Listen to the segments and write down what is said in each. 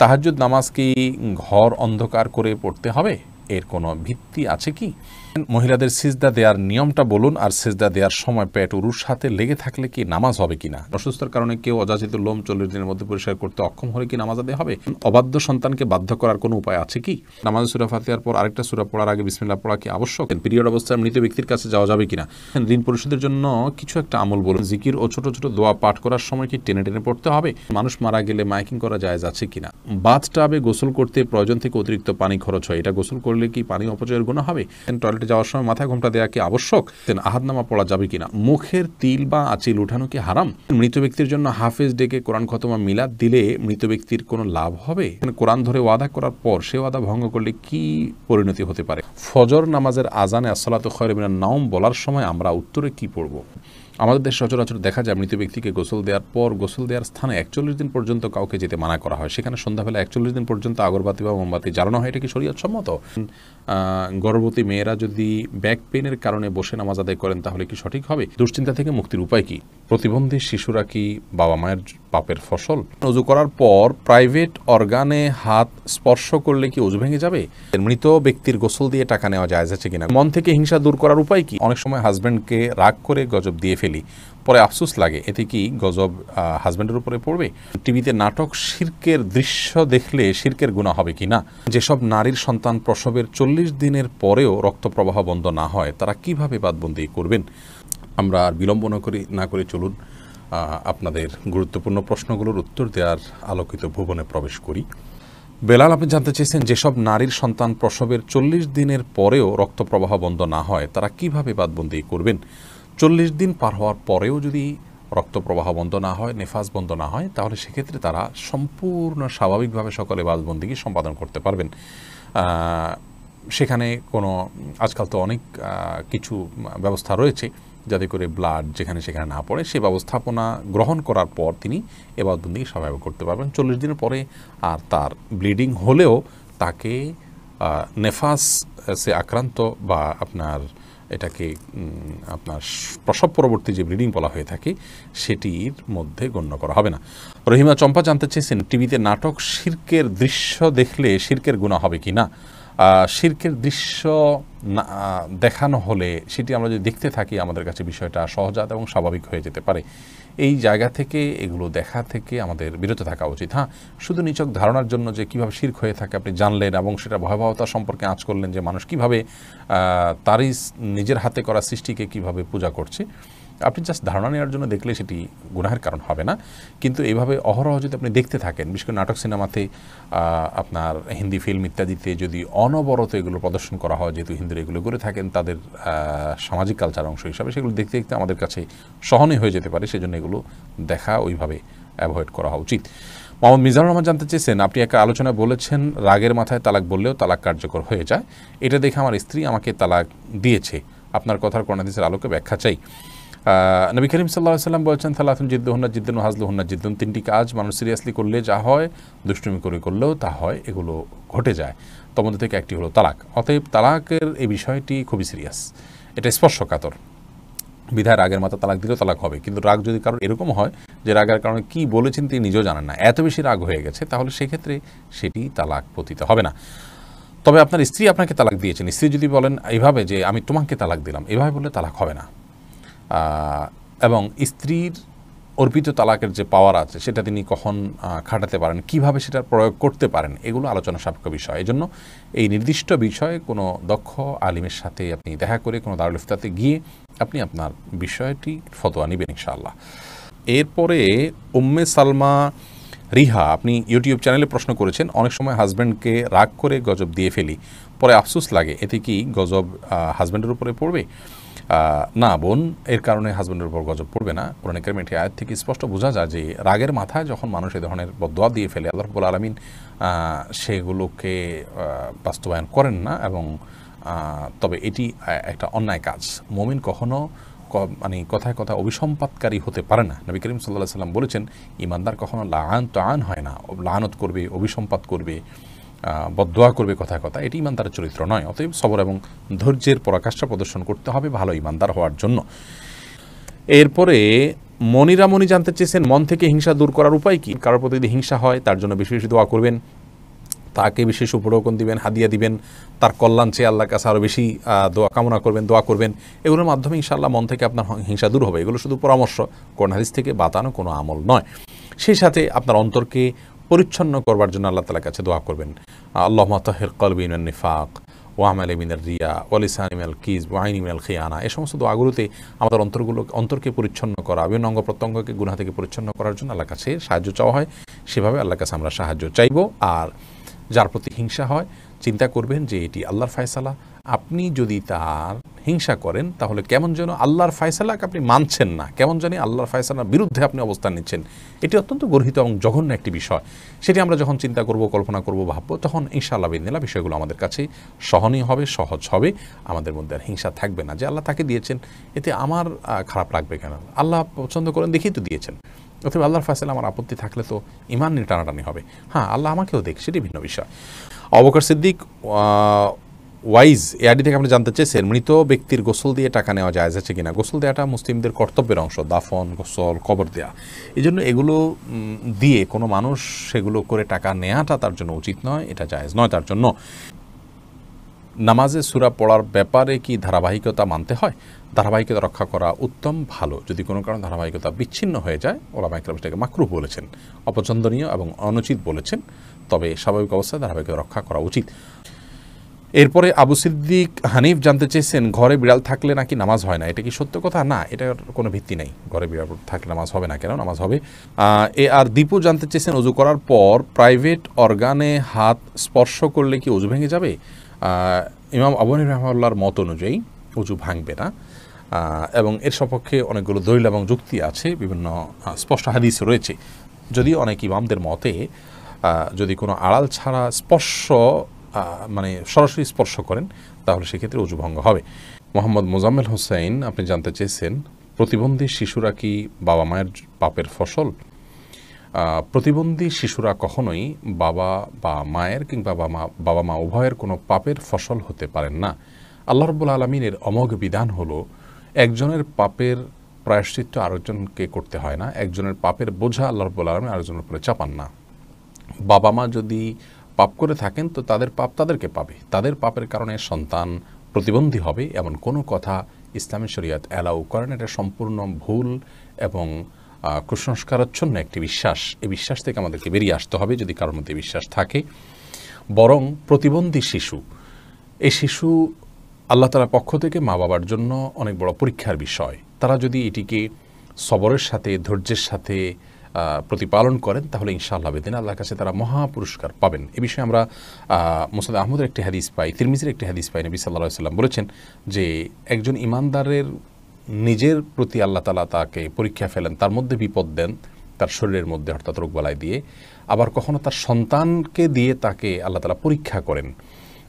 তাহাজ্জুদ নামাজ কি ঘর অন্ধকার করে পড়তে হবে? এর কোনো ভিত্তি আছে কি? মহিলাদের সিজদা দেওয়ার নিয়মটা বলুন, আর সিজদা দেওয়ার সময় পেট উরুর সাথে লেগে থাকলে কি নামাজ হবে কিনা? অসুস্থতার কারণে কেউ অযাচিত লোম 40 দিনের মধ্যে পরিষ্কার করতে অক্ষম হলে কি নামাজ আদায় হবে? অবাধ্য সন্তানকে বাধ্য করার কোনো উপায় আছে কি? নামাজ সূরা ফাতিহার পর আরেকটা সূরা পড়ার আগে বিসমিল্লাহ পড়া কি আবশ্যক? পিরিয়ড অবস্থায় মৃত ব্যক্তির কাছে যাওয়া যাবে কিনা? ঋণ পরিশোধের জন্য কিছু একটা আমল বলুন। জিকির ও ছোট ছোট দোয়া পাঠ করার সময় কি টেনে টেনে পড়তে হবে? মানুষ মারা গেলে মাইকিং করা জায়েজ আছে কিনা? বাথটাবে গোসল করতে প্রয়োজন থেকে অতিরিক্ত পানি খরচ হয়, এটা গোসল করলে কি পানি অপচয়ের গুনাহ হবে? টয়লেটে যাওয়ার সময় মাথায় ঘোমটা দেওয়া কি আবশ্যক? আহাদনামা পড়া যাবে কিনা? মুখের তিল বা আঁচিল উঠানো কি হারাম? মৃত ব্যক্তির জন্য হাফেজ ডেকে কোরআন খতমা মিলাদ দিলে মৃত ব্যক্তির কোনো লাভ হবে? কোরআন ধরে ওয়াদা করার পর সে ওয়াদা ভঙ্গ করলে কি পরিণতি হতে পারে? ফজর নামাজের আজানে আসসালাতু খায়রুম মিনান নাওম বলার সময় আমরা উত্তরে কি পড়ব? আমাদের দেশে সচরাচর দেখা যায় মৃত ব্যক্তিকে গোসল দেওয়ার পর গোসল দেওয়ার স্থানে 41 দিন পর্যন্ত কাউকে যেতে মানা করা হয়। সেখানে সন্ধ্যাবেলা 41 দিন পর্যন্ত আগরবাতি বা মোমবাতি জ্বালানো হয়। এটা কি শরীয়ত সম্মত? গর্ভবতী মেয়েরা যদি ব্যাক পেনের কারণে বসে নামাজ আদায় করেন তাহলে কি সঠিক হবে? দুশ্চিন্তা থেকে মুক্তির উপায় কি? প্রতিবন্ধী শিশুরা কি বাবা মায়ের পাপের ফসল? ওযু করার পর প্রাইভেট অর্গানে হাত স্পর্শ করলে কি ওযু ভেঙে যাবে? মৃত ব্যক্তির গোসল দিয়ে টাকা নেওয়া জায়েজ আছে কিনা? মন থেকে হিংসা দূর করার উপায় কি? অনেক সময় হাজব্যান্ডকে রাগ করে গজব দিয়ে ফেলি, পরে আফসোস লাগে, এতে কি গজব হাজব্যান্ডের উপরে পড়বে? টিভিতে নাটক শিরকের দৃশ্য দেখলে শিরকের গুনাহ হবে কি না? যেসব নারীর সন্তান প্রসবের 40 দিনের পরেও রক্ত প্রবাহ বন্ধ না হয় তারা কিভাবে বাদবন্দি করবেন? আমরা আর বিলম্ব না করে চলুন আপনাদের গুরুত্বপূর্ণ প্রশ্নগুলোর উত্তর দেওয়ার আলোকিত ভুবনে প্রবেশ করি। বেলাল, আপনি জানতে চেয়েছেন যেসব নারীর সন্তান প্রসবের 40 দিনের পরেও রক্ত প্রবাহ বন্ধ না হয় তারা কিভাবে বাদবন্দি করবেন? 40 দিন পার হওয়ার পরেও যদি রক্ত প্রবাহ বন্ধ না হয়, নেফাস বন্ধ না হয়, তাহলে সেক্ষেত্রে তারা সম্পূর্ণ স্বাভাবিকভাবে সকলে বাদবন্দিকে সম্পাদন করতে পারবেন। সেখানে কোনো আজকাল তো অনেক কিছু ব্যবস্থা রয়েছে যাতে করে ব্লাড যেখানে সেখানে না পড়ে, সে ব্যবস্থাপনা গ্রহণ করার পর তিনি এ বাদবন্দিকে স্বাভাবিক করতে পারবেন। 40 দিনের পরে আর তার ব্লিডিং হলেও তাকে নেফাসে আক্রান্ত বা এটাকে আপনার প্রসব পরবর্তী যে ব্লিডিং বলা হয়ে থাকে সেটির মধ্যে গণ্য করা হবে না। রহিমা চম্পা জানতে চেয়েছেন টিভিতে নাটক শিরকের দৃশ্য দেখলে শিরকের গুনাহ হবে কি না? শিরকের দৃশ্য দেখানো হলে সেটি আমরা যদি দেখতে থাকি আমাদের কাছে বিষয়টা সহজাত এবং স্বাভাবিক হয়ে যেতে পারে। এই জায়গা থেকে এগুলো দেখা থেকে আমাদের বিরত থাকা উচিত। শুধু নিছক ধারণার জন্য যে কীভাবে শিরক হয়ে থাকে আপনি জানলেন এবং সেটা ভয়াবহতা সম্পর্কে আঁচ করলেন যে মানুষ কীভাবে তারই নিজের হাতে করা সৃষ্টিকে কীভাবে পূজা করছে, আপনি জাস্ট ধারণা নেওয়ার জন্য দেখলে সেটি গুনাহের কারণ হবে না। কিন্তু এইভাবে অহরহ যদি আপনি দেখতে থাকেন, বিশেষ করে নাটক সিনেমাতে, আপনার হিন্দি ফিল্ম ইত্যাদিতে যদি অনবরত এগুলো প্রদর্শন করা হয়, যেহেতু হিন্দুরা এগুলো করে থাকেন তাদের সামাজিক কালচার অংশ হিসাবে, সেগুলো দেখতে দেখতে আমাদের কাছে সহনীয় হয়ে যেতে পারে। সেজন্য এগুলো দেখা ওইভাবে অ্যাভয়েড করা উচিত। মোহাম্মদ মিজানুর রহমান জানতে চেয়েছেন, আপনি একটা আলোচনায় বলেছেন রাগের মাথায় তালাক বললেও তালাক কার্যকর হয়ে যায়। এটা দেখে আমার স্ত্রী আমাকে তালাক দিয়েছে। আপনার কথার কোরআন হাদিসের আলোকে ব্যাখ্যা চাই। নবী করিম সাল্লাল্লাহু আলাইহি ওয়াসাল্লাম বলেছেন, সালাতুন জিদ্দুহুন্না জিদ্দুন ওয়া হাজলুহুন্না জিদ্দুন, তিনটি কাজ মানুষ সিরিয়াসলি করলে যা হয়, দুষ্টুমি করে করলেও তা হয়, এগুলো ঘটে যায়। তার মধ্যে থেকে একটি হলো তালাক। অতএব তালাকের এই বিষয়টি খুবই সিরিয়াস, এটা স্পর্শকাতর। বিধায় রাগের মাথা তালাক দিলেও তালাক হবে। কিন্তু রাগ যদি কারণ এরকম হয় যে রাগের কারণে কী বলেছেন তিনি নিজেও জানেন না, এত বেশি রাগ হয়ে গেছে, তাহলে সেক্ষেত্রে সেটি তালাক পতিত হবে না। তবে আপনার স্ত্রী আপনাকে তালাক দিয়েছেন, স্ত্রী যদি বলেন এইভাবে যে আমি তোমাকে তালাক দিলাম, এভাবে বললে তালাক হবে না। এবং স্ত্রীর অর্পিত তালাকের যে পাওয়ার আছে সেটা তিনি কখন খাটাতে পারেন, কিভাবে সেটার প্রয়োগ করতে পারেন, এগুলো আলোচনা সাপেক্ষ বিষয়। এই জন্য এই নির্দিষ্ট বিষয়ে কোনো দক্ষ আলিমের সাথে আপনি দেখা করে কোনো দারুল ইফতাতে গিয়ে আপনি আপনার বিষয়টি ফতোয়া নেবেন ইনশাআল্লাহ। এরপরে উম্মে সালমা রিহা, আপনি ইউটিউব চ্যানেলে প্রশ্ন করেছেন, অনেক সময় হাজব্যান্ডকে রাগ করে গজব দিয়ে ফেলি, পরে আফসোস লাগে, এতে কি গজব হাজব্যান্ডের উপরে পড়বে? না বোন, এর কারণে হাজব্যান্ডের উপর গজব পড়বে না। কোরআনে কারিমের এই আয়াত থেকে স্পষ্ট বোঝা যায় যে রাগের মাথায় যখন মানুষ এই ধরনের বদদোয়া দিয়ে ফেলে, আল্লাহ রাব্বুল আলামিন সেগুলোকে বাস্তবায়ন করেন না। এবং তবে এটি একটা অন্যায় কাজ। মুমিন কখনো কথায় কথায় অভিসম্পাতকারী হতে পারে না। নবী করিম সাল্লাল্লাহু আলাইহি ওয়াসাল্লাম বলেছেন, ঈমানদার কখনো লাআন হয় না, লাআনত করবে, অভিসম্পাত করবে, বদদোয়া করবে কথায় কথা, এটি ঈমানদারের চরিত্র নয়। অতএব সবর এবং ধৈর্যের পরাকাষ্ঠা প্রদর্শন করতে হবে ভালো ঈমানদার হওয়ার জন্য। এরপরে মনিরা মনি জানতে চেয়েছেন মন থেকে হিংসা দূর করার উপায় কি? কারোর প্রতি যদি হিংসা হয় তার জন্য বেশি বেশি দোয়া করবেন, তাকে বিশেষ উপঢৌকন দিবেন, হাদিয়া দিবেন, তার কল্যাণ চেয়ে আল্লাহর কাছে আরও বেশি দোয়া কামনা করবেন, দোয়া করবেন। এগুলোর মাধ্যমে ইনশাআল্লাহ মন থেকে আপনার হিংসা দূর হবে। এগুলো শুধু পরামর্শ, কোরআন হাদিস থেকে বাতানো কোনো আমল নয়। সেই সাথে আপনার অন্তরকে পরিচ্ছন্ন করবার জন্য আল্লাহ তাআলার কাছে দোয়া করবেন। আল্লাহুম্মা তাহির কলবি মিনান নিফাক ওয়া আমালি মিনার রিয়া ওয়া লিসানি মিনাল কিযব ওয়া আইনি মিনাল খিয়ানা। এই সমস্ত দোয়াগুলোতে আমাদের অন্তরকে পরিচ্ছন্ন করা, বিভিন্ন অঙ্গ প্রত্যঙ্গকে গুনাহ থেকে পরিচ্ছন্ন করার জন্য আল্লাহর কাছে সাহায্য চাওয়া হয়। সেভাবে আল্লাহর কাছে আমরা সাহায্য চাইব। আর যার প্রতি হিংসা হয় চিন্তা করবেন যে এটি আল্লাহর ফয়সালা। আপনি যদি তার হিংসা করেন তাহলে কেমন যেন আল্লাহর ফয়সালাকে আপনি মানছেন না, কেমন জানি আল্লাহর ফয়সালার বিরুদ্ধে আপনি অবস্থান নিচ্ছেন। এটি অত্যন্ত গর্হিত এবং জঘন্য একটি বিষয়। সেটি আমরা যখন চিন্তা করব, কল্পনা করব, ভাববো, তখন ইনশাআল্লাহ বিদিনিল্লাহ বিষয়গুলো আমাদের কাছে সহনীয় হবে, সহজ হবে। আমাদের মধ্যে আর হিংসা থাকবে না যে আল্লাহ তাকে দিয়েছেন, এতে আমার খারাপ লাগবে কেন? আল্লাহ পছন্দ করেন দেখেই তো দিয়েছেন। অথবা আল্লাহর ফয়সালা আমার আপত্তি থাকলে তো ইমান নিয়ে টানাটানি হবে। হ্যাঁ, আল্লাহ আমাকেও দেখ, সেটি ভিন্ন বিষয়। আবু বকর সিদ্দিক ওয়াইজ এআডি থেকে আপনি জানতে চেয়েছেন মৃত ব্যক্তির গোসল দিয়ে টাকা নেওয়া জায়েজ আছে কিনা? গোসল দেওয়াটা মুসলিমদের কর্তব্যের অংশ, দাফন, গোসল, কবর দেওয়া। এই জন্য এগুলো দিয়ে কোনো মানুষ সেগুলো করে টাকা নেওয়াটা তার জন্য উচিত নয়, এটা জায়েজ নয় তার জন্য। নামাজে সূরা পড়ার ব্যাপারে কি ধারাবাহিকতা মানতে হয়? ধারাবাহিকতা রক্ষা করা উত্তম, ভালো। যদি কোনো কারণে ধারাবাহিকতা বিচ্ছিন্ন হয়ে যায়, ওলামা ইকরাম সেটাকে মাকরুহ বলেছেন, অপছন্দনীয় এবং অনুচিত বলেছেন। তবে স্বাভাবিক অবস্থায় ধারাবাহিকতা রক্ষা করা উচিত। এরপরে আবু সিদ্দিক হানিফ জানতে চেয়েছেন ঘরে বিড়াল থাকলে নাকি নামাজ হয় না, এটা কি সত্য কথা? না, এটার কোনো ভিত্তি নেই। ঘরে বিড়াল থাকলে নামাজ হবে না কেন? নামাজ হবে। আর দীপু জানতে চেয়েছেন অজু করার পর প্রাইভেট অর্গানে হাত স্পর্শ করলে কি অজু ভেঙে যাবে? ইমাম আবু হানিফা রাহিমাহুল্লাহর মত অনুযায়ী অজু ভাঙবে না, এবং এর সপক্ষে অনেকগুলো দলিল এবং যুক্তি আছে, বিভিন্ন স্পষ্ট হাদিস রয়েছে। যদিও অনেক ইমামদের মতে যদি কোনো আড়াল ছাড়া স্পর্শ মানে সরাসরি স্পর্শ করেন তাহলে সেক্ষেত্রে অজু ভঙ্গ হবে। মোহাম্মদ মোজাম্মেল হোসেন আপনি জানতে চেয়েছেন প্রতিবন্ধী শিশুরা কি বাবা মায়ের পাপের ফসল? প্রতিবন্ধী শিশুরা কখনোই বাবা বা মায়ের কিংবা বাবা মা উভয়ের কোনো পাপের ফসল হতে পারেন না। আল্লাহ রাব্বুল আলামিনের অমোঘ বিধান হলো একজনের পাপের প্রায়শ্চিত্ত আরেকজনকে করতে হয় না, একজনের পাপের বোঝা আল্লাহ রাব্বুল আলামিন আরেকজনের উপরে চাপান না। বাবা মা যদি পাপ করে থাকেন তো তাদের পাপ তাদেরকে পাবে, তাদের পাপের কারণে সন্তান প্রতিবন্ধী হবে এমন কোনো কথা ইসলামী শরীয়ত অ্যালাউ করেন। এটা সম্পূর্ণ ভুল এবং কুসংস্কারাচ্ছন্ন একটি বিশ্বাস। এই বিশ্বাস থেকে আমাদেরকে বেরিয়ে আসতে হবে যদি কারোর মধ্যে বিশ্বাস থাকে। বরং প্রতিবন্ধী শিশু, এই শিশু আল্লাহ তাআলার পক্ষ থেকে মা বাবার জন্য অনেক বড় পরীক্ষার বিষয়। তারা যদি এটিকে সবরের সাথে, ধৈর্যের সাথে প্রতিপালন করেন তাহলে ইনশাআল্লাহ বেদিন আল্লাহর কাছে তারা মহা পুরস্কার পাবেন। এ বিষয়ে আমরা মুসনাদ আহমদের একটি হাদিস পাই, তিরমিজির একটি হাদিস পাই। নবী সাল্লাল্লাহু আলাইহি ওয়াসাল্লাম বলেছেন যে একজন ইমানদারের নিজের প্রতি আল্লাহ তাআলা তাকে পরীক্ষা ফেলেন, তার মধ্যে বিপদ দেন তার শরীরের মধ্যে, অর্থাৎ রোগবালাই দিয়ে। আবার কখনো তার সন্তানকে দিয়ে তাকে আল্লাহ তাআলা পরীক্ষা করেন।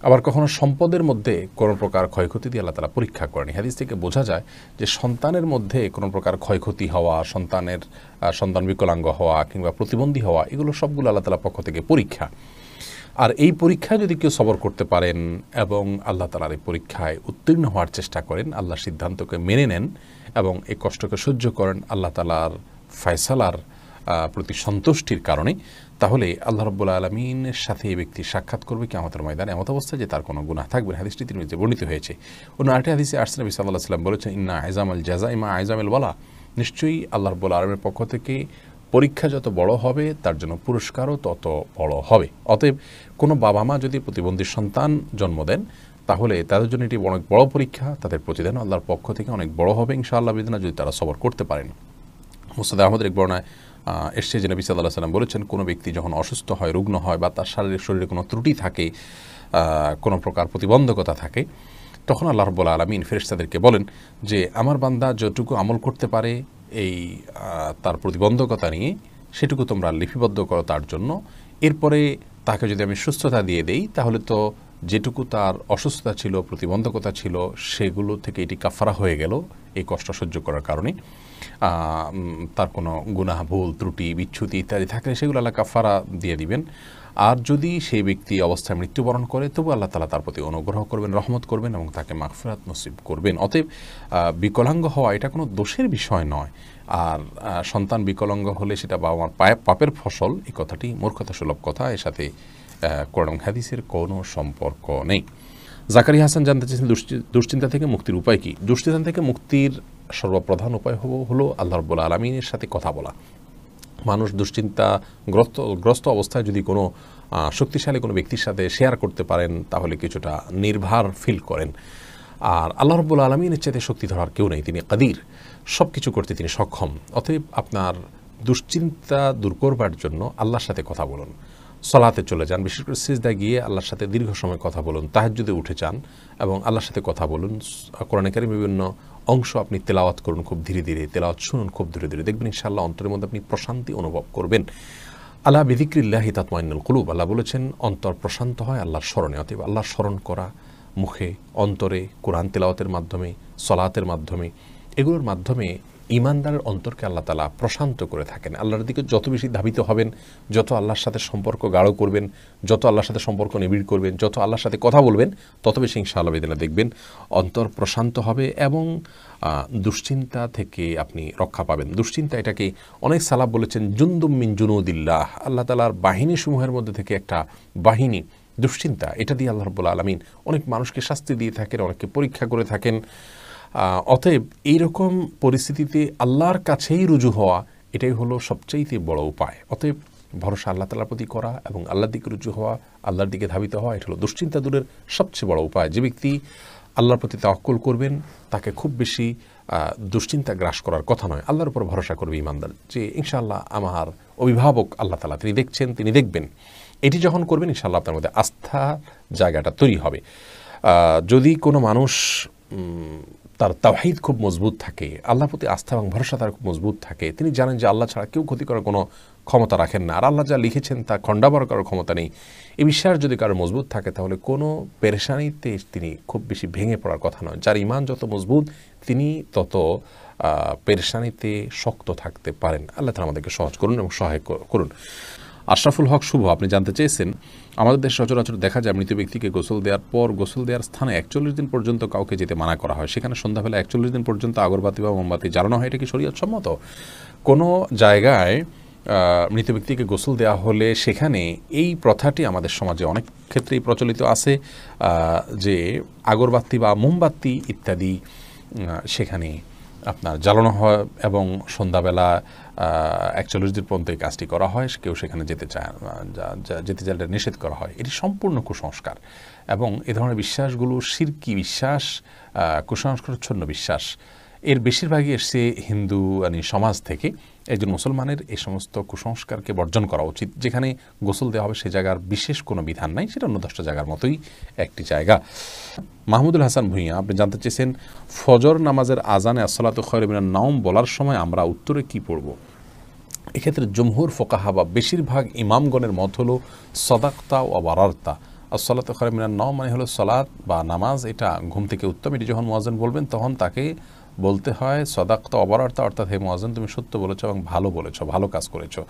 আবার কখনো সম্পদের মধ্যে কোনো প্রকার ক্ষয়ক্ষতি দিয়ে আল্লাহ তাআলা পরীক্ষা করেন। হাদিস থেকে বোঝা যায় যে সন্তানের মধ্যে কোনো প্রকার ক্ষয়ক্ষতি হওয়া, সন্তান বিকলাঙ্গ হওয়া কিংবা প্রতিবন্ধী হওয়া, এগুলো সবগুলো আল্লাহ তাআলার পক্ষ থেকে পরীক্ষা। আর এই পরীক্ষায় যদি কেউ সবর করতে পারেন এবং আল্লাহ তাআলার এই পরীক্ষায় উত্তীর্ণ হওয়ার চেষ্টা করেন, আল্লাহর সিদ্ধান্তকে মেনে নেন এবং এই কষ্টকে সহ্য করেন আল্লাহ তাআলার ফয়সালার প্রতি সন্তুষ্টির কারণে, তাহলে আল্লাহ রাব্বুল আলামিনের সাথে এই ব্যক্তি সাক্ষাৎ করবে কিয়ামতের ময়দানে এমত অবস্থায় যে তার কোনো গুনাহ থাকবে না। হাদিসটি তিরমিজিতে বর্ণিত হয়েছে। অন্য আরেকটি হাদিসে আসছে নবী সাল্লাল্লাহু আলাইহি ওয়াসাল্লাম বলেছেন ইন্না আইজামাল জাযাই মা আইজামিল ওয়ালা, নিশ্চয়ই আল্লাহ রাব্বুল আলামিনের পক্ষ থেকে পরীক্ষা যত বড় হবে তার জন্য পুরস্কারও তত বড় হবে। অতএব কোনো বাবা মা যদি প্রতিবন্ধী সন্তান জন্ম দেন তাহলে তাদের জন্য এটি অনেক বড় পরীক্ষা, তাদের প্রতিদান আল্লাহর পক্ষ থেকে অনেক বড় হবে ইনশাআল্লাহ বিদিনা, যদি তারা সবর করতে পারেন। মুসনাদ আহমদের এক বর্ণনায় এসছে যে নবী সাল্লাল্লাহু আলাইহি ওয়াসাল্লাম বলেছেন কোনো ব্যক্তি যখন অসুস্থ হয়, রুগ্ন হয় বা তার শরীরে কোনো ত্রুটি থাকে, কোনো প্রকার প্রতিবন্ধকতা থাকে, তখন আল্লাহ রাব্বুল আলামিন ফেরেশতাদেরকে বলেন যে আমার বান্দা যতটুকু আমল করতে পারে এই তার প্রতিবন্ধকতা নিয়ে সেটুকু তোমরা লিপিবদ্ধ করো তার জন্য। এরপরে তাকে যদি আমি সুস্থতা দিয়ে দেই তাহলে তো যেটুকু তার অসুস্থতা ছিল, প্রতিবন্ধকতা ছিল, সেগুলো থেকে এটি কাফারা হয়ে গেল এই কষ্ট সহ্য করার কারণে। তার কোনো গুনাহ, ভুল, ত্রুটি, বিচ্যুতি ইত্যাদি থাকলে সেগুলো আল্লাহ কাফারা দিয়ে দিবেন। আর যদি সেই ব্যক্তি অবস্থায় মৃত্যুবরণ করে তবু আল্লাহ তাআলা তার প্রতি অনুগ্রহ করবেন, রহমত করবেন এবং তাকে মাগফিরাত নসিব করবেন। অতএব বিকলাঙ্গ হওয়া এটা কোনো দোষের বিষয় নয়। আর সন্তান বিকলাঙ্গ হলে সেটা বাবা মার পাপের ফসল, এই কথাটি মূর্খতা সুলভ কথা, এর সাথে কোরআন হাদিসের কোনো সম্পর্ক নেই। জাকারিয়া হাসান জানতে চেয়েছেন দুশ্চিন্তা থেকে মুক্তির উপায় কি? দুশ্চিন্তা থেকে মুক্তির সর্বপ্রধান উপায় হলো আল্লাহ রাব্বুল আলামিনের সাথে কথা বলা। মানুষ দুশ্চিন্তাগ্রস্ত অবস্থায় যদি কোনো শক্তিশালী কোনো ব্যক্তির সাথে শেয়ার করতে পারেন তাহলে কিছুটা নির্ভার ফিল করেন। আর আল্লাহ রাব্বুল আলামিনের চাইতে শক্তি ধরার কেউ নেই, তিনি কাদির, সব কিছু করতে তিনি সক্ষম। অতএব আপনার দুশ্চিন্তা দূর করবার জন্য আল্লাহর সাথে কথা বলুন, সলাতে চলে যান, বিশেষ করে সিজদায় গিয়ে আল্লাহর সাথে দীর্ঘ সময় কথা বলুন, তাহাজ্জুদে উঠে যান এবং আল্লাহর সাথে কথা বলুন। কোরআনে কারীমের বিভিন্ন অংশ আপনি তেলাওয়াত করুন খুব ধীরে ধীরে, তেলাওয়াত শুনুন খুব ধীরে ধীরে, দেখবেন ইনশাআল্লাহ অন্তরের মধ্যে আপনি প্রশান্তি অনুভব করবেন। আলা বিযিকরিল্লাহি তাতমাইন্নুল কুলুব, আল্লাহ বলেছেন অন্তর প্রশান্ত হয় আল্লাহর স্মরণে। অতএব আল্লাহর স্মরণ করা মুখে, অন্তরে, কোরআন তেলাওয়াতের মাধ্যমে, সলাতের মাধ্যমে, এগুলোর মাধ্যমে ঈমানদারের অন্তরকে আল্লাহ তাআলা প্রশান্ত করে থাকেন। আল্লাহর দিকে যত বেশি ধাবিত হবেন, যত আল্লাহর সাথে সম্পর্ক গাঢ় করবেন, যত আল্লাহর সাথে সম্পর্ক নিবিড় করবেন, যত আল্লাহর সাথে কথা বলবেন, তত বেশি ইনশাআল্লাহ বিদিনা দেখবেন অন্তর প্রশান্ত হবে এবং দুশ্চিন্তা থেকে আপনি রক্ষা পাবেন। দুশ্চিন্তা এটাকে অনেক সালাফ বলেছেন জুনদুম মিন জুনুদিল্লাহ, আল্লাহ তাআলার বাহিনী সমূহের মধ্যে থেকে একটা বাহিনী দুশ্চিন্তা। এটা দিয়ে আল্লাহ রাব্বুল আলামিন অনেক মানুষকে শাস্তি দিয়ে থাকেন, অনেককে পরীক্ষা করে থাকেন। অতএব এইরকম পরিস্থিতিতে আল্লাহর কাছেই রুজু হওয়া এটাই হলো সবচাইতে বড় উপায়। অতএব ভরসা আল্লাহ তাআলার প্রতি করা এবং আল্লাহর দিকে রুজু হওয়া, আল্লাহর দিকে ধাবিত হওয়া, এটা হলো দুশ্চিন্তা দূরের সবচেয়ে বড় উপায়। যে ব্যক্তি আল্লাহর প্রতি তাওয়াক্কুল করবেন তাকে খুব বেশি দুশ্চিন্তা গ্রাস করার কথা নয়। আল্লাহর উপর ভরসা করবে ঈমানদার, যে ইনশাআল্লাহ আমার অভিভাবক আল্লাহ তাআলা, তিনি দেখছেন, তিনি দেখবেন। এটি যখন করবেন ইনশাআল্লাহ আপনার মধ্যে আস্থা জায়গাটা তৈরি হবে। যদি কোনো মানুষ তার তাওহীদ খুব মজবুত থাকে, আল্লাহর প্রতি আস্থা এবং ভরসা তার খুব মজবুত থাকে, তিনি জানেন যে আল্লাহ ছাড়া কেউ ক্ষতি করার কোনো ক্ষমতা রাখেন না, আর আল্লাহ যা লিখেছেন তা খণ্ডাবার করার ক্ষমতা নেই, এই বিশ্বাস যদি কারো মজবুত থাকে তাহলে কোনো পেরেশানিতে তিনি খুব বেশি ভেঙে পড়ার কথা নয়। যার ঈমান যত মজবুত তিনি তত পেরেশানিতে শক্ত থাকতে পারেন। আল্লাহ তাআলা আমাদেরকে সহজ করুন এবং সহায় করুন। আশরাফুল হক শুভ আপনি জানতে চেয়েছেন, আমাদের দেশে সচরাচর দেখা যায় মৃত ব্যক্তিকে গোসল দেওয়ার পর গোসল দেওয়ার স্থানে 41 দিন পর্যন্ত কাউকে যেতে মানা করা হয়, সেখানে সন্ধ্যাবেলা 41 দিন পর্যন্ত আগরবাতি বা মোমবাতি জ্বালানো হয়, এটা কি শরীয়ত সম্মত? কোনো জায়গায় মৃত ব্যক্তিকে গোসল দেওয়া হলে সেখানে এই প্রথাটি আমাদের সমাজে অনেক ক্ষেত্রেই প্রচলিত আছে যে আগরবাতি বা মোমবাতি ইত্যাদি সেখানে আপনার জ্বালানো হয় এবং সন্ধ্যাবেলা 41 দিন পর্যন্ত এই কাজটি করা হয়। কেউ সেখানে যেতে চাইলে নিষেধ করা হয়। এটি সম্পূর্ণ কুসংস্কার এবং এ ধরনের বিশ্বাসগুলো শিরকি বিশ্বাস, কুসংস্কারচ্ছন্ন বিশ্বাস। এর বেশিরভাগই এসছে হিন্দু সমাজ থেকে। একজন মুসলমানের এই সমস্ত কুসংস্কারকে বর্জন করা উচিত। যেখানে গোসল দেওয়া হবে সে জায়গার বিশেষ কোনো বিধান নাই, সেটা অন্য 10টা জায়গার মতোই একটি জায়গা। মাহমুদুল হাসান ভূঁইয়া আপনি জানতে চেয়েছেন, ফজর নামাজের আজানে আসসালাতু খায়রুম মিনান নাওম বলার সময় আমরা উত্তরে কি পড়ব? এক্ষেত্রে জমহুর ফোকাহা বা বেশিরভাগ ইমামগণের মত হলো সদাকতা ও বারারতা। আসসালাতু খায়রুম মিনান নাওম মানে হলো সালাত বা নামাজ, এটা ঘুম থেকে উত্তম। এটি যখন মুয়াজ্জিন বলবেন তখন তাকে বলতে হয় সদাকতা অবারার্তা, অর্থাৎ হে মুয়াজ্জিন তুমি সত্য বলেছো এবং ভালো বলেছো, ভালো কাজ করেছো।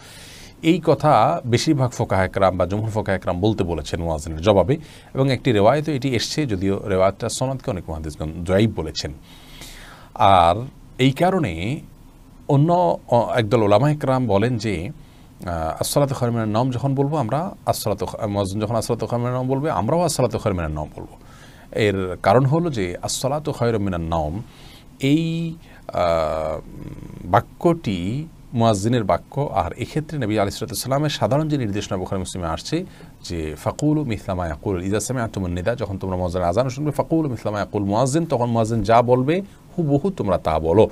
এই কথা বেশিরভাগ ফোকাহা একরাম বা জমহুর ফোকাহা একরাম বলতে বলেছেন মুয়াজ্জিনের জবাবে, এবং একটি রেওয়ায়েতে এটি এসছে, যদিও রেওয়ায়েতটা সনদকে অনেক মুহাদ্দিসগণ যঈফ বলেছেন। আর এই কারণে অন্য একদল উলামা একরাম বলেন যে আসসালাতু খায়রুম মিনান নাওম যখন বলবো আমরা, মুয়াজ্জিন যখন আসসালাতু খায়রুম মিনান নাওম বলবে আমরাও আসসালাতু খায়রুম মিনান নাওম বলবো। এর কারণ হলো যে আসসালাতু খায়রুম মিনান নাওম এই বাক্যটি মুয়াজ্জিনের বাক্য, আর এক্ষেত্রে নবী আলাইহিস সালামের সাধারণ যে নির্দেশনা বুখারী মুসলিমে আসছে যে ফাকুলু মিসলা মা ইয়াকুল ইযা সামি'তুমুন নিদা, যখন তোমরা মুয়াজ্জিনের আযান শুনবে ফাকুলু মিসলা মা ইয়াকুল মুয়াজ্জিন, তখন মুয়াজ্জিন যা বলবে হুবহু তোমরা তা বলো।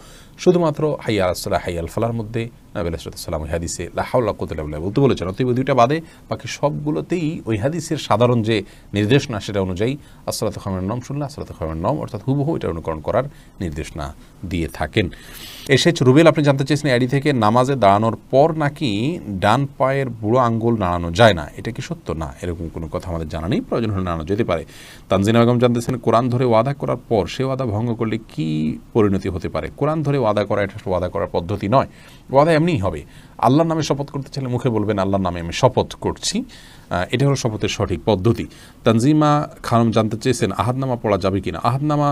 শুধুমাত্র হাইয়া আলাস সালাহ হাইয়া আল ফালাহর মধ্যে নবী আলাইহিস সালাম ওই হাদিসে লা হাওলা কুওয়াতা ইল্লা বিল্লাহ বলতে বলেছেন। অতএব দুইটা বাদে বাকি সবগুলোতেই ওই হাদিসের সাধারণ যে নির্দেশনা সেটা অনুযায়ী আসসালাতু খায়রুন মিনান নওম শুনলে আসসালাতু খায়রুন মিনান নওম অর্থাৎ হুবহু এটা অনুকরণ করার নির্দেশনা দিয়ে থাকেন। এসেছ রুবেল, আপনি জানতে চেয়েছেন আইডি থেকে নামাজে দাঁড়ানোর পর নাকি ডান পায়ের বুড়ো আঙ্গুল নাড়ানো যায় না, এটা কি সত্য? না, এরকম কোনো কথা আমাদের জানা নেই, প্রয়োজন হলে নাড়ানো যেতে পারে। তানজিনা বেগম জানতেছেন কোরআন ধরে ওয়াদা করার পর সে ওয়াদা ভঙ্গ করলে কি পরিণতি হতে পারে? কোরআন ধরে ওয়াদা করা এটা ওয়াদা করার পদ্ধতি নয়, ওয়াদা এমনিই হবে। আল্লাহর নামে শপথ করতে চাইলে মুখে বলবেন আল্লাহর নামে আমি শপথ করছি, এটা হলো শপথের সঠিক পদ্ধতি। তানজিমা খানম জানতে চেয়েছেন আহাদনামা পড়া যাবে কিনা। আহাদনামা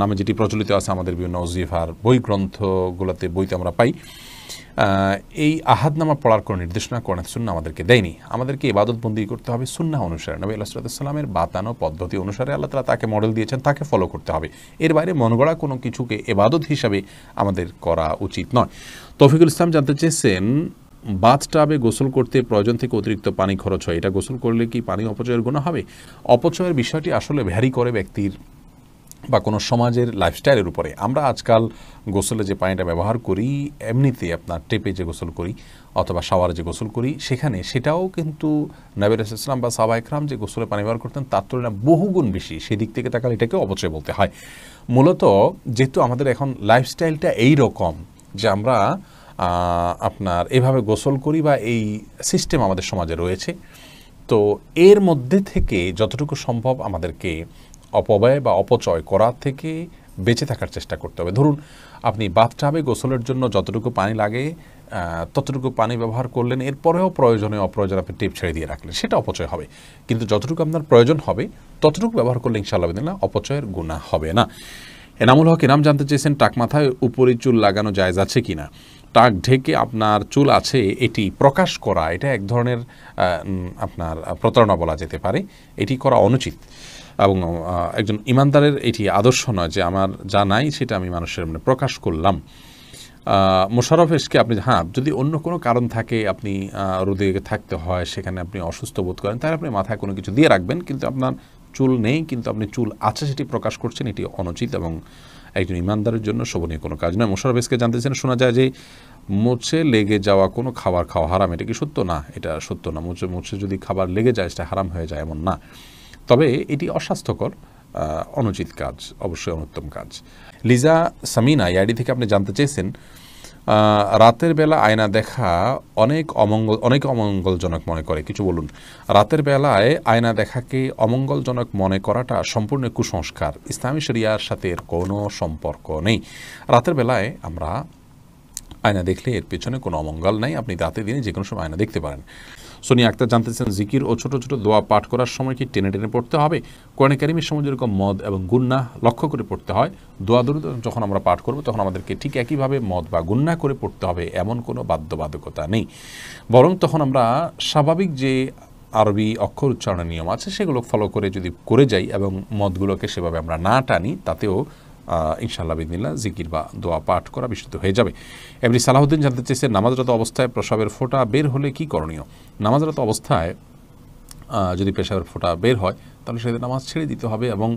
নামে যেটি প্রচলিত আছে আমাদের বিভিন্ন ওজিফার বই গ্রন্থগুলোতে বইতে আমরা পাই, এই আহাদনামা পড়ার কোনো নির্দেশনা কোরআন সুন্নাহ আমাদেরকে দেয়নি। আমাদেরকে ইবাদতবন্দি করতে হবে সুন্নাহ অনুসারে, নবী আলাইহিস সালামের বাতানো পদ্ধতি অনুসারে আল্লাহ তাআলা তাকে মডেল দিয়েছেন, তাকে ফলো করতে হবে। এর বাইরে মন গড়া কোনো কিছুকে ইবাদত হিসাবে আমাদের করা উচিত নয়। তৌফিকুল ইসলাম জানতে চেয়েছেন বাথটাবে গোসল করতে প্রয়োজন থেকে অতিরিক্ত পানি খরচ হয়, এটা গোসল করলে কি পানি অপচয়ের গুনাহ হবে? অপচয়ের বিষয়টি আসলে ভ্যারি করে ব্যক্তির বা কোনো সমাজের লাইফস্টাইলের উপরে। আমরা আজকাল গোসলে যে পানিটা ব্যবহার করি, এমনিতে আপনার টেপে যে গোসল করি অথবা শাওয়ারে যে গোসল করি, সেটাও কিন্তু নবী রাসূলুল্লাহ সাল্লাল্লাহু আলাইহি ওয়াসাল্লাম বা সাহাবায়ে কেরাম যে গোসলে পানি ব্যবহার করতেন তার তুলনায় বহুগুণ বেশি। সেদিক থেকে তাকালে এটাকে অপচয় বলতে হয়। মূলত যেহেতু আমাদের এখন লাইফস্টাইলটা এই রকম যে আমরা আপনার এভাবে গোসল করি বা এই সিস্টেম আমাদের সমাজে রয়েছে, তো এর মধ্যে থেকে যতটুকু সম্ভব আমাদেরকে অপব্যয় বা অপচয় করার থেকে বেঁচে থাকার চেষ্টা করতে হবে। ধরুন আপনি বাথটাবে গোসলের জন্য যতটুকু পানি লাগে ততটুকু পানি ব্যবহার করলেন, এরপরেও প্রয়োজনে অপ্রয়োজনে আপনি টিপ ছেড়ে দিয়ে রাখলেন, সেটা অপচয় হবে। কিন্তু যতটুকু আপনার প্রয়োজন হবে ততটুকু ব্যবহার করলে ইনশাআল্লাহ বিদিল্লাহ অপচয়ের গুনাহ হবে না। এনামুল হক এনাম জানতে চেয়েছেন টাক মাথায় উপরে চুল লাগানো জায়েজ আছে কিনা। টাক ঢেকে আপনার চুল আছে এটি প্রকাশ করা, এটা এক ধরনের আপনার প্রতারণা বলা যেতে পারে, এটি করা অনুচিত এবং একজন ইমানদারের এটি আদর্শ নয় যে আমার যা নাই সেটা আমি মানুষের সামনে প্রকাশ করলাম। মোশাররফ এসকে আপনি যদি অন্য কোনো কারণ থাকে, আপনি রোদে থাকতে হয়, সেখানে আপনি অসুস্থ বোধ করেন, তাহলে আপনি মাথায় কোনো কিছু দিয়ে রাখবেন, কিন্তু আপনার চুল নেই কিন্তু আপনি চুল আছে সেটি প্রকাশ করছেন, এটি অনুচিত এবং একজন ইমানদারের জন্য শোভনীয় কোনো কাজ নয়। মোশাররফ এসকে জানতেছেন শোনা যায় যে মুছে লেগে যাওয়া কোনো খাবার খাওয়া হারাম, এটা কি সত্য? না, এটা সত্য না। মুছে যদি খাবার লেগে যায় সেটা হারাম হয়ে যায় এমন না, তবে এটি অস্বাস্থ্যকর, অনুচিত কাজ, অবশ্যই অনুত্তম কাজ। লিজা সামিনা আইডি থেকে আপনি জানতে চেয়েছেন রাতের বেলা আয়না দেখা অনেক অমঙ্গলজনক মনে করে, কিছু বলুন। রাতের বেলায় আয়না দেখাকে অমঙ্গলজনক মনে করাটা সম্পূর্ণ কুসংস্কার, ইসলামী শরিয়ার সাথে এর কোনো সম্পর্ক নেই। রাতের বেলায় আমরা আয়না দেখলে এর পেছনে কোনো অমঙ্গল নাই, আপনি রাতে দিনে যে কোনো সময় আয়না দেখতে পারেন। সোনিয়া আক্তার জানতেছেন জিকির ও ছোট ছোট দোয়া পাঠ করার সময় কি টেনে টেনে পড়তে হবে? কোরআনে কারিমের সময় যেরকম মদ এবং গুন্নাহ লক্ষ্য করে পড়তে হয়, দোয়া দরুদ যখন আমরা পাঠ করব তখন আমাদেরকে ঠিক একইভাবে মদ বা গুন্নাহ করে পড়তে হবে এমন কোনো বাধ্যবাধকতা নেই, বরং তখন আমরা স্বাভাবিক যে আরবি অক্ষর উচ্চারণের নিয়ম আছে সেগুলো ফলো করে যদি করে যাই এবং মদগুলোকে সেভাবে আমরা না টানি, তাতেও ইনশাআল্লাহ বিদিনিল্লাহ জিকির বা দোয়া পাঠ করা বিশুদ্ধ হয়ে যাবে। এমনি সালাহুদ্দিন জানতে চেয়েছেন নামাজরত অবস্থায় প্রসাবের ফোঁটা বের হলে কি করণীয়? নামাজরত অবস্থায় যদি পেশাবের ফোঁটা বের হয় তাহলে সেদিন নামাজ ছেড়ে দিতে হবে এবং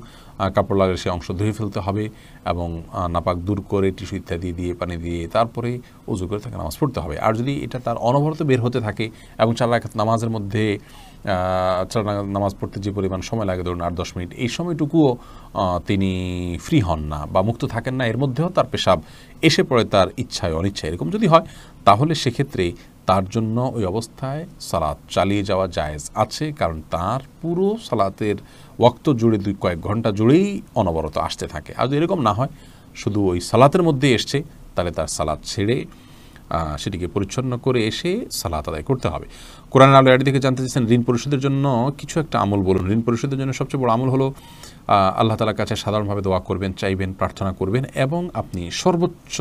কাপড় লাগালে সে অংশ ধুয়ে ফেলতে হবে এবং নাপাক দূর করে টিস্যু ইত্যাদি দিয়ে পানি দিয়ে তারপরে উজু করে তাকে নামাজ পড়তে হবে। আর যদি এটা তার অনবরত বের হতে থাকে এবং 4 রাকাত নামাজের মধ্যে 4 রাকাত নামাজ পড়তে যে পরিমাণ সময় লাগে ধরুন 8-10 মিনিট, এই সময়টুকুও তিনি ফ্রি হন না বা মুক্ত থাকেন না, এর মধ্যেও তার পেশাব এসে পড়ে তার ইচ্ছায় অনিচ্ছায়, এরকম যদি হয় তাহলে সেক্ষেত্রে তার জন্য ওই অবস্থায় সালাত চালিয়ে যাওয়া জায়েজ আছে, কারণ তার পুরো সালাতের ওয়াক্ত জুড়ে কয়েক ঘন্টা জুড়েই অনবরত আসতে থাকে। আর যদি এরকম না হয়, শুধু ওই সালাতের মধ্যে এসছে, তাহলে তার সালাত ছেড়ে সেটিকে পরিচ্ছন্ন করে এসে সালাত আদায় করতে হবে। কোরআন আলো আইডি থেকে জানতে চাইছেন ঋণ পরিশোধের জন্য কিছু একটা আমল বলুন। ঋণ পরিশোধের জন্য সবচেয়ে বড় আমল হলো আল্লাহ তাআলার কাছে সাধারণভাবে দোয়া করবেন, চাইবেন, প্রার্থনা করবেন এবং আপনি সর্বোচ্চ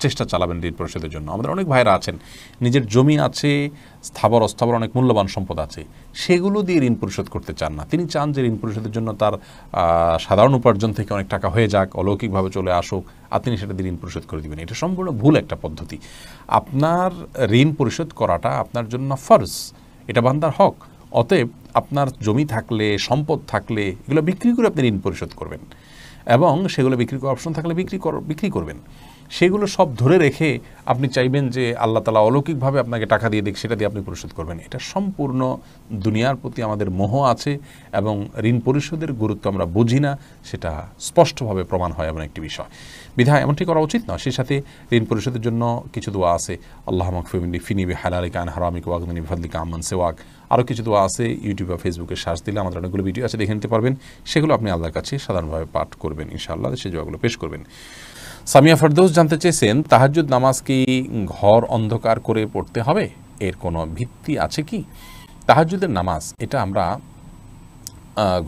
চেষ্টা চালাবেন ঋণ পরিশোধের জন্য। আমাদের অনেক ভাইরা আছেন নিজের জমি আছে, স্থাবর অস্থাবর অনেক মূল্যবান সম্পদ আছে, সেগুলো দিয়ে ঋণ পরিশোধ করতে চান না। তিনি চান যে ঋণ পরিশোধের জন্য তার সাধারণ উপার্জন থেকে অনেক টাকা হয়ে যাক, অলৌকিকভাবে চলে আসুক, আর তিনি সেটা দিয়ে ঋণ পরিশোধ করে দেবেন। এটা সম্পূর্ণ ভুল একটা পদ্ধতি। আপনার ঋণ পরিশোধ করাটা আপনার জন্য ফরজ, এটা বান্দার হক। অতএব আপনার জমি থাকলে, সম্পদ থাকলে এগুলো বিক্রি করে আপনি ঋণ পরিশোধ করবেন এবং সেগুলো বিক্রি করার অপশন থাকলে বিক্রি করবেন। সেগুলো সব ধরে রেখে আপনি চাইবেন যে আল্লাহ তাআলা অলৌকিকভাবে আপনাকে টাকা দিয়ে দিক, সেটা দিয়ে আপনি পরিশোধ করবেন। এটা সম্পূর্ণ দুনিয়ার প্রতি আমাদের মোহ আছে এবং ঋণ পরিশোধের গুরুত্ব আমরা বুঝি না, সেটা স্পষ্টভাবে প্রমাণ হয় এমন একটি বিষয়। বিধায় এমনটি করা উচিত নয়। সেই সাথে ঋণ পরিশোধের জন্য কিছু দোয়া আছে, আল্লাহুম্মা কফিনি ফিনি বিহালালিকা আন হারামিকা ওয়াগনিনি বিফাদলিকা আম্মান সিওয়াক। আরও কিছু দোয়া আছে, ইউটিউব বা ফেসবুকে সার্চ দিলে আমাদের অনেকগুলো ভিডিও আছে, দেখে নিতে পারবেন। সেগুলো আপনি আল্লাহর কাছে সাধারণভাবে পাঠ করবেন, ইনশাআল্লাহ সেই দোয়াগুলো পেশ করবেন। সামিয়া ফেরদৌস জানতে চেয়েছেন, তাহাজ্জুদ নামাজ কি ঘর অন্ধকার করে পড়তে হবে? এর কোনো ভিত্তি আছে কি? তাহাজ্জুদের নামাজ এটা আমরা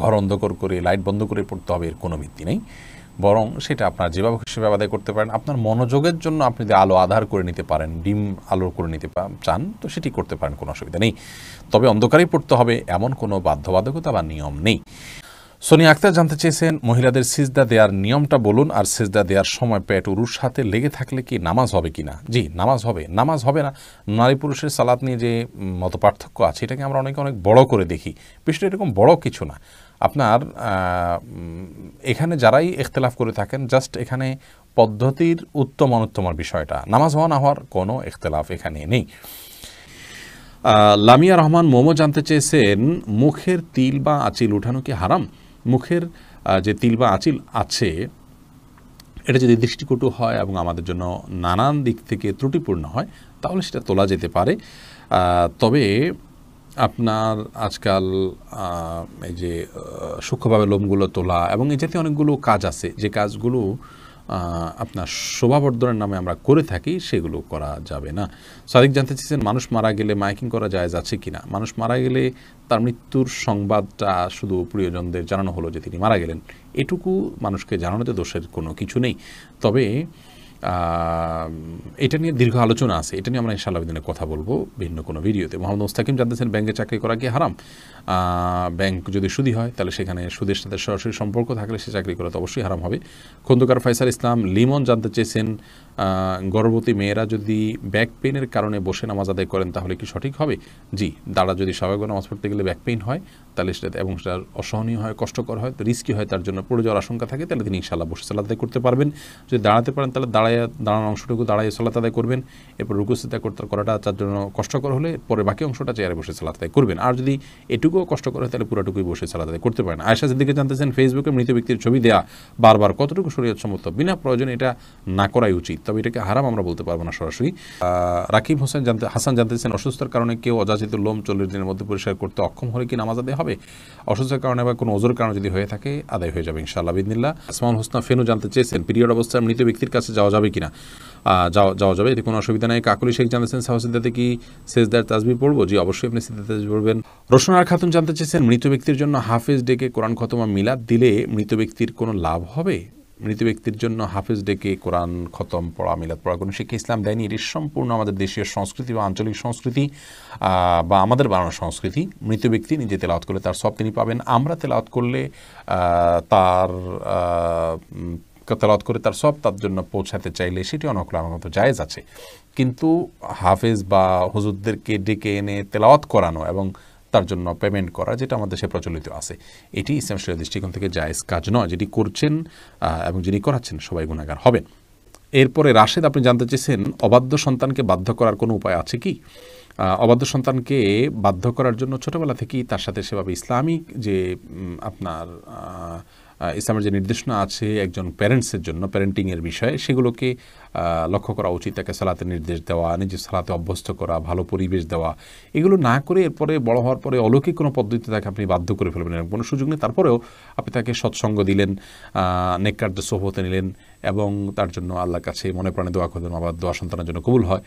ঘর অন্ধকার করে লাইট বন্ধ করে পড়তে হবে, এর কোনো ভিত্তি নেই। বরং সেটা আপনার যেভাবে সেভাবে আদায় করতে পারেন। আপনার মনোযোগের জন্য আপনি যদি আলো আধার করে নিতে পারেন, ডিম আলো করে নিতে চান, তো সেটি করতে পারেন, কোনো অসুবিধা নেই। তবে অন্ধকারেই পড়তে হবে এমন কোনো বাধ্যবাধকতা বা নিয়ম নেই। সোনিয়া আক্তার জানতে চেয়েছেন, মহিলাদের সিজদা দেওয়ার নিয়মটা বলুন, আর সিজদা দেওয়ার সময় পেট উরুর সাথে লেগে থাকলে কি নামাজ হবে কি না? জি, নামাজ হবে। নামাজ হবে না, নারী পুরুষের সালাত নিয়ে যে মত পার্থক্য আছে এটাকে আমরা অনেক বড় করে দেখি। বিষয়টা এরকম বড় কিছু না। আপনার এখানে যারাই ইখতিলাফ করে থাকেন, জাস্ট এখানে পদ্ধতির উত্তম অনুত্তমের বিষয়টা, নামাজ হওয়া না হওয়ার কোনো ইখতিলাফ এখানে নেই। লামিয়া রহমান মোমো জানতে চেয়েছেন, মুখের তিল বা আঁচিল উঠানো কি হারাম? মুখের যে তিল বা আঁচিল আছে এটা যদি দৃষ্টিকটু হয় এবং আমাদের জন্য নানান দিক থেকে ত্রুটিপূর্ণ হয় তাহলে সেটা তোলা যেতে পারে। তবে আপনার আজকাল এই যে সূক্ষ্মভাবে লোমগুলো তোলা এবং এই জাতীয় অনেকগুলো কাজ আছে, যে কাজগুলো আপনার শোভাবর্ধনের নামে আমরা করে থাকি, সেগুলো করা যাবে না। সাদিক জানতে চেয়েছেন, মানুষ মারা গেলে মাইকিং করা জায়েজ আছে কিনা? মানুষ মারা গেলে তার মৃত্যুর সংবাদটা শুধু প্রিয়জনদের জানানো হলো যে তিনি মারা গেলেন, এটুকু মানুষকে জানানোতে দোষের কোনো কিছু নেই। তবে এটা নিয়ে দীর্ঘ আলোচনা আছে, এটা নিয়ে আমরা ইনশাআল্লাহ দিনে কথা বলবো ভিন্ন কোনো ভিডিওতে। মোহাম্মদ মুস্তাকিম জানতেছেন, ব্যাংকে চাকরি করা কি হারাম? ব্যাংক যদি সুদি হয় তাহলে সেখানে সুদের সাথে সরাসরি সম্পর্ক থাকলে সে চাকরি করা তো অবশ্যই হারাম হবে। খন্দকার ফয়সাল ইসলাম লিমন জানতে চেয়েছেন, গর্ভবতী মেয়েরা যদি ব্যাক পেইনের কারণে বসে নামাজ আদায় করেন তাহলে কি সঠিক হবে? জি, দাঁড়া যদি স্বাভাবিক নামাজ পড়তে গেলে ব্যাক পেইন হয় তাহলে সেটা এবং সেটা অসহনীয় হয়, কষ্টকর হয়, রিস্কি হয়, তার জন্য পড়ে যাওয়ার আশঙ্কা থাকে, তাহলে তিনি ইনশাআল্লাহ বসে সালাত আদায় করতে পারবেন। যদি দাঁড়াতে পারেন তাহলে দাঁড়ানোর অংশটুকু দাঁড়ায় সালাত আদায় করবেন। এরপর রুকু সিজদা করাটা তার জন্য কষ্টকর হলে পরে বাকি অংশটা চেয়ারে বসে সালাত আদায় করবেন। আর যদি এটুকুও কষ্টকর হয় তাহলে পুরোটুকুই বসে সালাত আদায় করতে পারেন। আয়েশা সিদ্দিকা জানতেছেন, ফেসবুকে মৃত ব্যক্তির ছবি দেয়া বারবার কতটুকু শরীয়ত সম্মত? বিনা প্রয়োজনে এটা না করাই উচিত, তবে এটাকে হারাম আমরা বলতে পারবো না সরাসরি। রাকিব হাসান জানতেছেন, অসুস্থতার কারণে কেউ অযাচিত লোম 40 দিনের মধ্যে পরিষ্কার করতে অক্ষম হলে কি নামাজ আদায় হবে? অসুস্থতার কারণে বা কোনো ওজোর কারণে যদি হয়ে থাকে আদায় হয়ে যাবে ইনশাআল্লাহ বিদিনিল্লাহ। আসমাউল হোসনা ফেনু জানতে চেয়েছেন, পিরিয়ড অবস্থায় মৃত ব্যক্তির কাছে যাওয়া যাবে কিনা? যাওয়া যাবে, এতে কোনো অসুবিধা নেই। কাকুলি শেখ জানতেছেন, সাহসিদাতে কি সেজদার তাসবিহ পড়বো? জি, অবশ্যই আপনি সেজদার তাসবিহ পড়বেন। রোশনার খাতুন জানতে চেয়েছেন, মৃত ব্যক্তির জন্য হাফেজ ডেকে কোরআন খতম মিলাদ দিলে মৃত ব্যক্তির কোনো লাভ হবে? মৃত ব্যক্তির জন্য হাফেজ ডেকে কোরআন খতম পড়া, মিলাদ পড়া কোনো শিক্ষা ইসলাম দেয়নি। এটি সম্পূর্ণ আমাদের দেশীয় সংস্কৃতি বা আঞ্চলিক সংস্কৃতি বা আমাদের বানানো সংস্কৃতি। মৃত ব্যক্তি নিজে তেলাওয়াত করলে তার সব তিনি পাবেন, আমরা তেলাওয়াত করলে তার তেলাওয়াত করে তার সব তার জন্য পৌঁছাতে চাইলে সেটি অনকল আমার মতো জায়েজ আছে। কিন্তু হাফেজ বা হুজুরদেরকে ডেকে এনে তেলাওয়াত করানো এবং তার জন্য পেমেন্ট করা, যেটা আমাদের দেশে প্রচলিত আছে, এটি ইসলাম শরীয়তের দৃষ্টিকোণ থেকে জায়েজ কাজ নয়। যেটি করছেন এবং যিনি করাচ্ছেন সবাই গুনাহগার হবেন। এরপরে রাশেদ আপনি জানতে চেয়েছেন, অবাধ্য সন্তানকে বাধ্য করার কোনো উপায় আছে কি? অবাধ্য সন্তানকে বাধ্য করার জন্য ছোটোবেলা থেকেই তার সাথে সেভাবে ইসলামিক যে আপনার ইসলামের যে নির্দেশনা আছে একজন প্যারেন্টসের জন্য, প্যারেন্টিংয়ের বিষয়ে, সেগুলোকে লক্ষ্য করা উচিত। তাকে সালাতের নির্দেশ দেওয়া, নিজের সালাতে অভ্যস্ত করা, ভালো পরিবেশ দেওয়া, এগুলো না করে এরপরে বড় হওয়ার পরে অলৌকিক কোনো পদ্ধতিতে তাকে আপনি বাধ্য করে ফেলবেন, এরকম কোনো সুযোগ নেই। তারপরেও আপনি তাকে সৎসঙ্গ দিলেন, নেককারদের সোহবতে নিলেন এবং তার জন্য আল্লাহর কাছে মনে প্রাণে দোয়া করলেন, আবার দোয়া সন্তানের জন্য কবুল হয়।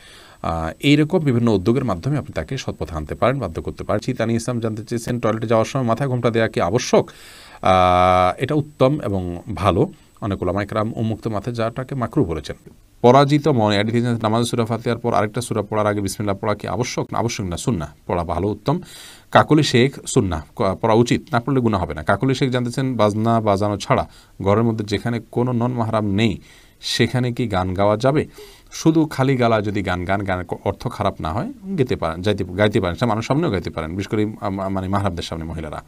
এইরকম বিভিন্ন উদ্যোগের মাধ্যমে আপনি তাকে সৎপথে আনতে পারেন, বাধ্য করতে পারেন। তানি ইসলাম জানতে চেয়েছেন, টয়লেটে যাওয়ার সময় মাথায় ঘোমটা দেওয়া কি আবশ্যক? এটা উত্তম এবং ভালো। অনেক ওলামা ইকরাম উন্মুক্ত মাথায় যাওয়াটাকে মাকরুহ বলেছেন। পরাজিত মনে নামাজ সূরা ফাতিহার পর আরেকটা সূরা পড়ার আগে বিসমিল্লাহ পড়া কি আবশ্যক? না, আবশ্যক না, সুন্নাহ পড়া ভালো, উত্তম। কাকলি শেখ, সুন্নাহ পড়া উচিত, না পড়লে গুনাহ হবে না। কাকলি শেখ জানতেছেন, বাজনা বাজানো ছাড়া ঘরের মধ্যে যেখানে কোনো নন মাহরাম নেই সেখানে কি গান গাওয়া যাবে? শুধু খালি গালা যদি গানের অর্থ খারাপ না হয় গাইতে পারেন, সেটা মানুষ সামনেও গাইতে পারেন, বিশেষ করে মানে মাহরামদের সামনে মহিলারা।